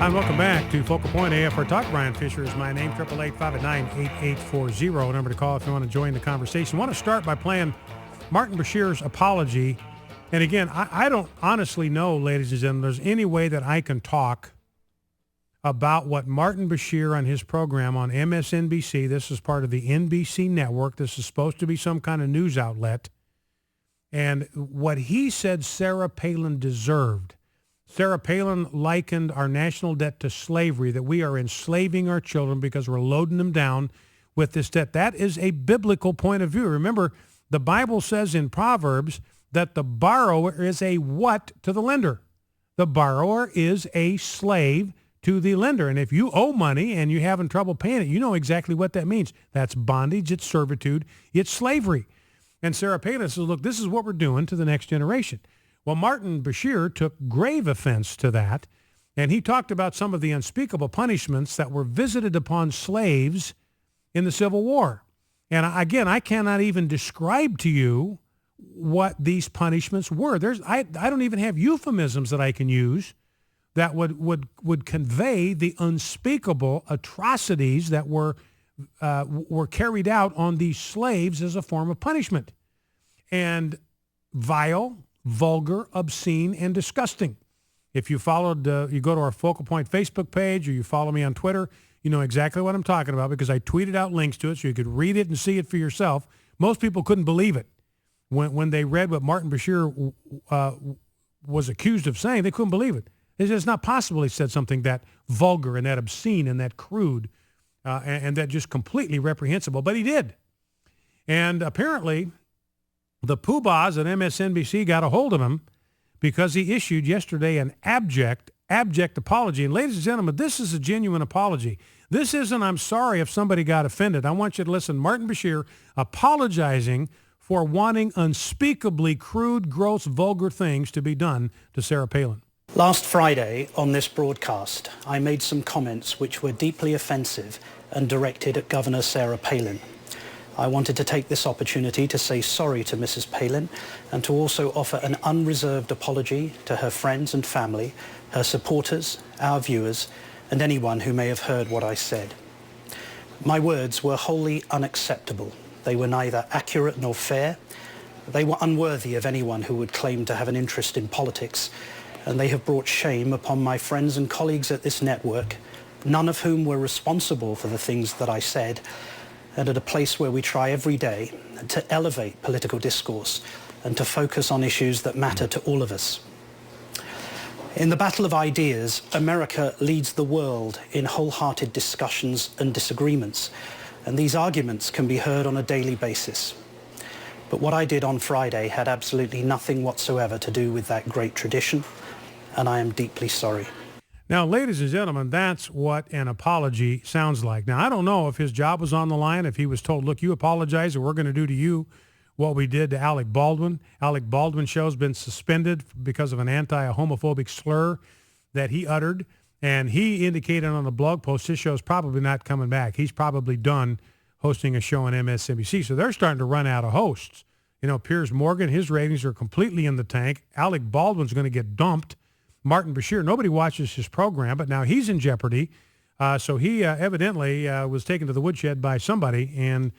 Hi, and welcome back to Focal Point AFR Talk. Brian Fisher is my name, 888-589-8840. Number to call if you want to join the conversation. I want to start by playing Martin Bashir's apology. And again, I don't honestly know, ladies and gentlemen, there's any way that I can talk about what Martin Bashir on his program on MSNBC, this is part of the NBC network, this is supposed to be some kind of news outlet, and what he said Sarah Palin deserved. Sarah Palin likened our national debt to slavery, that we are enslaving our children because we're loading them down with this debt. That is a biblical point of view. Remember, the Bible says in Proverbs that the borrower is a what to the lender? The borrower is a slave to the lender. And if you owe money and you're having trouble paying it, you know exactly what that means. That's bondage, it's servitude, it's slavery. And Sarah Palin says, look, this is what we're doing to the next generation. Well, Martin Bashir took grave offense to that, and he talked about some of the unspeakable punishments that were visited upon slaves in the Civil War. And again, I cannot even describe to you what these punishments were. I don't even have euphemisms that I can use that would convey the unspeakable atrocities that were carried out on these slaves as a form of punishment. And vile, vulgar, obscene, and disgusting. If you followed, you go to our Focal Point Facebook page or you follow me on Twitter, you know exactly what I'm talking about because I tweeted out links to it so you could read it and see it for yourself. Most people couldn't believe it. When they read what Martin Bashir was accused of saying, they couldn't believe it. They said, it's not possible he said something that vulgar and that obscene and that crude and that just completely reprehensible, but he did. And apparently, the poobahs at MSNBC got a hold of him because he issued yesterday an abject apology. And ladies and gentlemen, this is a genuine apology. This isn't, I'm sorry if somebody got offended. I want you to listen. Martin Bashir apologizing for wanting unspeakably crude, gross, vulgar things to be done to Sarah Palin. Last Friday on this broadcast, I made some comments which were deeply offensive and directed at Governor Sarah Palin. I wanted to take this opportunity to say sorry to Mrs. Palin and to also offer an unreserved apology to her friends and family, her supporters, our viewers, and anyone who may have heard what I said. My words were wholly unacceptable. They were neither accurate nor fair. They were unworthy of anyone who would claim to have an interest in politics, and they have brought shame upon my friends and colleagues at this network, none of whom were responsible for the things that I said, and at a place where we try every day to elevate political discourse and to focus on issues that matter to all of us. In the battle of ideas, America leads the world in wholehearted discussions and disagreements, and these arguments can be heard on a daily basis. But what I did on Friday had absolutely nothing whatsoever to do with that great tradition, and I am deeply sorry. Now, ladies and gentlemen, that's what an apology sounds like. Now, I don't know if his job was on the line, if he was told, look, you apologize or we're going to do to you what we did to Alec Baldwin. Alec Baldwin's show's been suspended because of an anti-homophobic slur that he uttered. And he indicated on the blog post his show's probably not coming back. He's probably done hosting a show on MSNBC. So they're starting to run out of hosts. You know, Piers Morgan, his ratings are completely in the tank. Alec Baldwin's going to get dumped. Martin Bashir, nobody watches his program, but now he's in jeopardy. So he evidently was taken to the woodshed by somebody and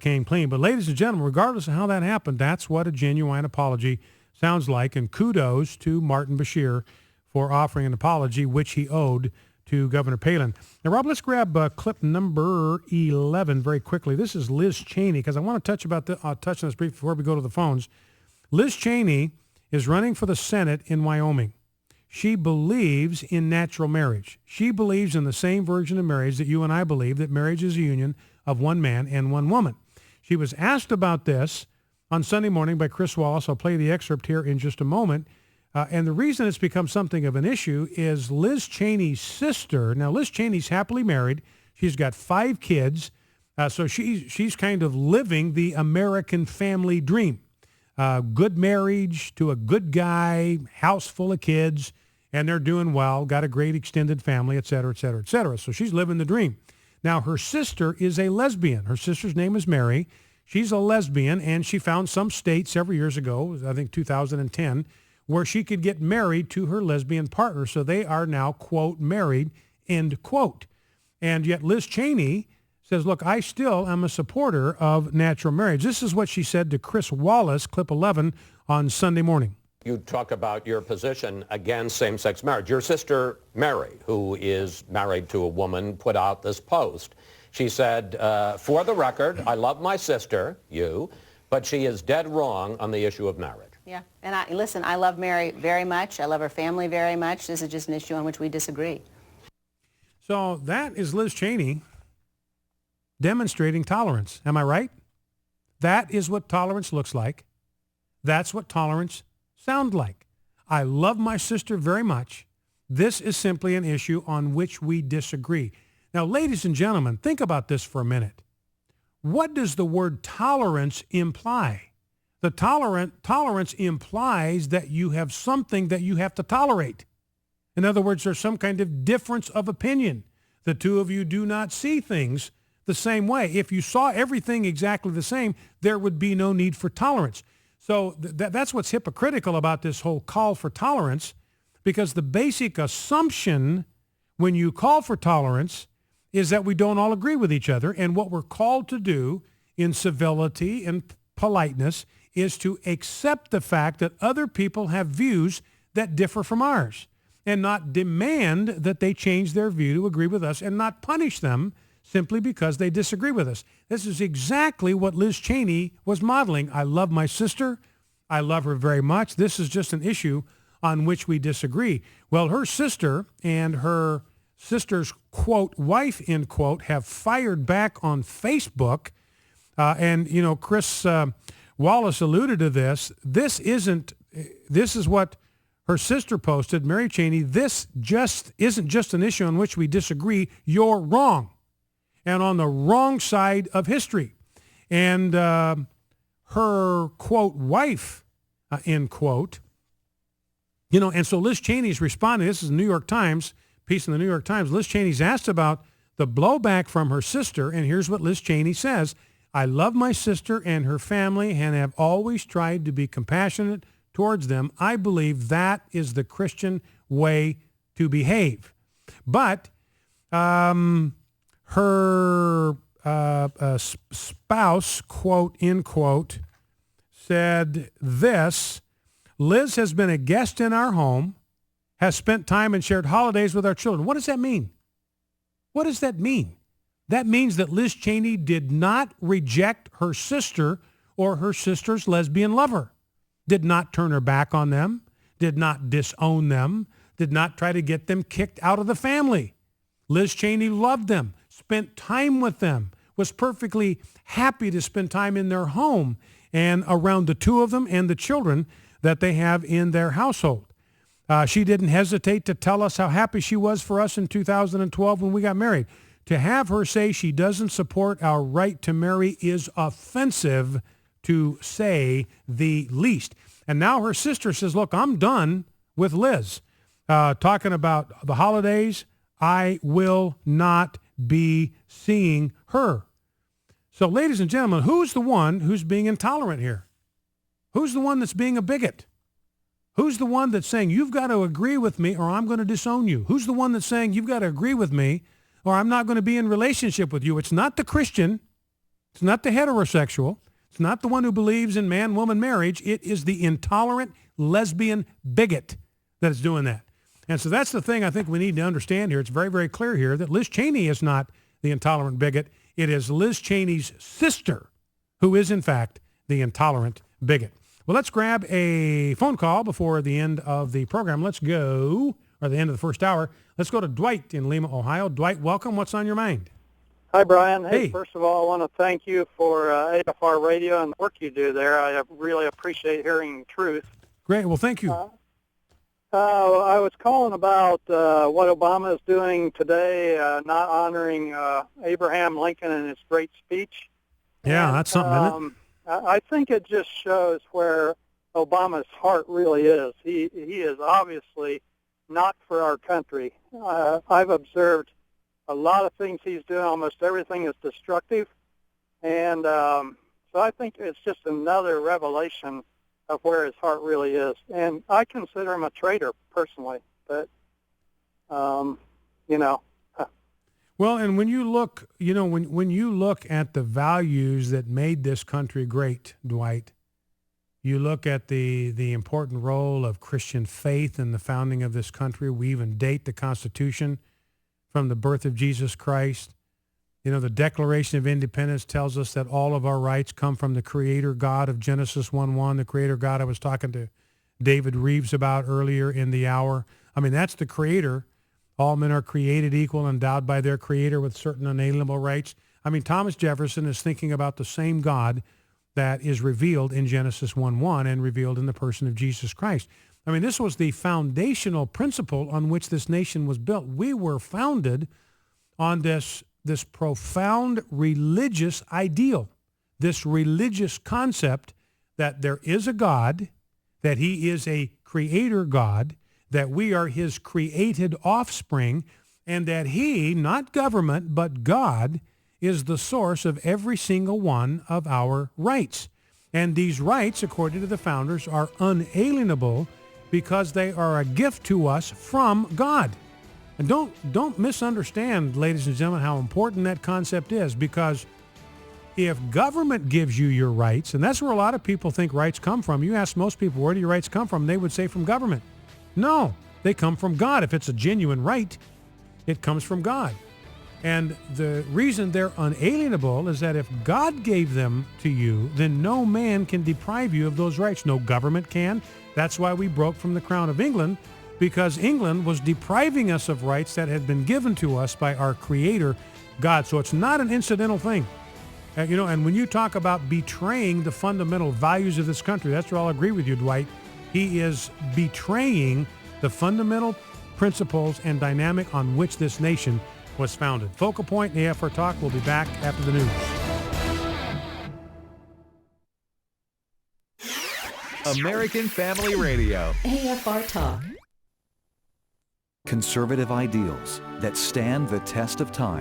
came clean. But ladies and gentlemen, regardless of how that happened, that's what a genuine apology sounds like. And kudos to Martin Bashir for offering an apology, which he owed to Governor Palin. Now, Rob, let's grab clip number 11 very quickly. This is Liz Cheney, because I want to touch on this briefly before we go to the phones. Liz Cheney is running for the Senate in Wyoming. She believes in natural marriage. She believes in the same version of marriage that you and I believe, that marriage is a union of one man and one woman. She was asked about this on Sunday morning by Chris Wallace. I'll play the excerpt here in just a moment. And the reason it's become something of an issue is Liz Cheney's sister. Now, Liz Cheney's happily married. She's got 5 kids. So she's kind of living the American family dream. Good marriage to a good guy, house full of kids, and they're doing well, got a great extended family, et cetera, et cetera, et cetera. So she's living the dream. Now, her sister is a lesbian. Her sister's name is Mary. She's a lesbian, and she found some state several years ago, I think 2010, where she could get married to her lesbian partner. So they are now, quote, married, end quote. And yet Liz Cheney says, look, I still am a supporter of natural marriage. This is what she said to Chris Wallace, clip 11, on Sunday morning. You talk about your position against same-sex marriage. Your sister, Mary, who is married to a woman, put out this post. She said, for the record, I love my sister, you, but she is dead wrong on the issue of marriage. Yeah, and I love Mary very much. I love her family very much. This is just an issue on which we disagree. So that is Liz Cheney demonstrating tolerance. Am I right? That is what tolerance looks like. That's what tolerance sounds like. I love my sister very much. This is simply an issue on which we disagree. Now, ladies and gentlemen, think about this for a minute. What does the word tolerance imply? The tolerance implies that you have something that you have to tolerate. In other words, there's some kind of difference of opinion. The two of you do not see things the same way. If you saw everything exactly the same, there would be no need for tolerance. So that's what's hypocritical about this whole call for tolerance, because the basic assumption when you call for tolerance is that we don't all agree with each other. And what we're called to do in civility and politeness is to accept the fact that other people have views that differ from ours, and not demand that they change their view to agree with us, and not punish them simply because they disagree with us. This is exactly what Liz Cheney was modeling. I love my sister. I love her very much. This is just an issue on which we disagree. Well, her sister and her sister's, quote, wife, end quote, have fired back on Facebook. And, you know, Chris Wallace alluded to this. This is what her sister posted, Mary Cheney. This just isn't just an issue on which we disagree. You're wrong, and on the wrong side of history. And her, quote, wife, end quote, you know, and so Liz Cheney's responding. This is the New York Times, piece in the New York Times. Liz Cheney's asked about the blowback from her sister, and here's what Liz Cheney says. I love my sister and her family and have always tried to be compassionate towards them. I believe that is the Christian way to behave. But her spouse, quote, end quote, said this: Liz has been a guest in our home, has spent time and shared holidays with our children. What does that mean? What does that mean? That means that Liz Cheney did not reject her sister or her sister's lesbian lover, did not turn her back on them, did not disown them, did not try to get them kicked out of the family. Liz Cheney loved them, spent time with them, was perfectly happy to spend time in their home and around the two of them and the children that they have in their household. She didn't hesitate to tell us how happy she was for us in 2012 when we got married. To have her say she doesn't support our right to marry is offensive, to say the least. And now her sister says, look, I'm done with Liz. Talking about the holidays, I will not be seeing her. So, ladies and gentlemen, who's the one who's being intolerant here? Who's the one that's being a bigot? Who's the one that's saying, you've got to agree with me or I'm going to disown you? Who's the one that's saying, you've got to agree with me or I'm not going to be in relationship with you? It's not the Christian. It's not the heterosexual. It's not the one who believes in man-woman marriage. It is the intolerant lesbian bigot that is doing that. And so that's the thing I think we need to understand here. It's very, very clear here that Liz Cheney is not the intolerant bigot. It is Liz Cheney's sister who is, in fact, the intolerant bigot. Well, let's grab a phone call before the end of the program. Let's go, or the end of the first hour. Let's go to Dwight in Lima, Ohio. Dwight, welcome. What's on your mind? Hi, Brian. Hey. First of all, I want to thank you for AFR Radio and the work you do there. I really appreciate hearing the truth. Great. Well, thank you. I was calling about what Obama is doing today, not honoring Abraham Lincoln in his great speech. Yeah, And, that's something, isn't it? I think it just shows where Obama's heart really is. He is obviously not for our country. I've observed a lot of things he's doing. Almost everything is destructive. And so I think it's just another revelation of where his heart really is. And I consider him a traitor personally, but, you know. Well, and when you look, when you look at the values that made this country great, Dwight, you look at the important role of Christian faith in the founding of this country. We even date the Constitution from the birth of Jesus Christ. The Declaration of Independence tells us that all of our rights come from the Creator God of Genesis 1:1, the Creator God I was talking to David Reeves about earlier in the hour. I mean, that's the Creator. All men are created equal, endowed by their Creator with certain unalienable rights. I mean, Thomas Jefferson is thinking about the same God that is revealed in Genesis 1:1 and revealed in the person of Jesus Christ. I mean, this was the foundational principle on which this nation was built. We were founded on this profound religious ideal, this religious concept that there is a God, that he is a creator God, that we are his created offspring, and that he, not government, but God, is the source of every single one of our rights. And these rights, according to the founders, are unalienable because they are a gift to us from God. And don't misunderstand, ladies and gentlemen, how important that concept is, because if government gives you your rights, and that's where a lot of people think rights come from. You ask most people, where do your rights come from? They would say from government. No, they come from God. If it's a genuine right, it comes from God. And the reason they're unalienable is that if God gave them to you, then no man can deprive you of those rights. No government can. That's why we broke from the Crown of England, because England was depriving us of rights that had been given to us by our Creator, God. So it's not an incidental thing. And when you talk about betraying the fundamental values of this country, that's where I'll agree with you, Dwight. He is betraying the fundamental principles and dynamic on which this nation was founded. Focal Point in AFR Talk. We'll be back after the news. American Family Radio. AFR Talk. Conservative ideals that stand the test of time.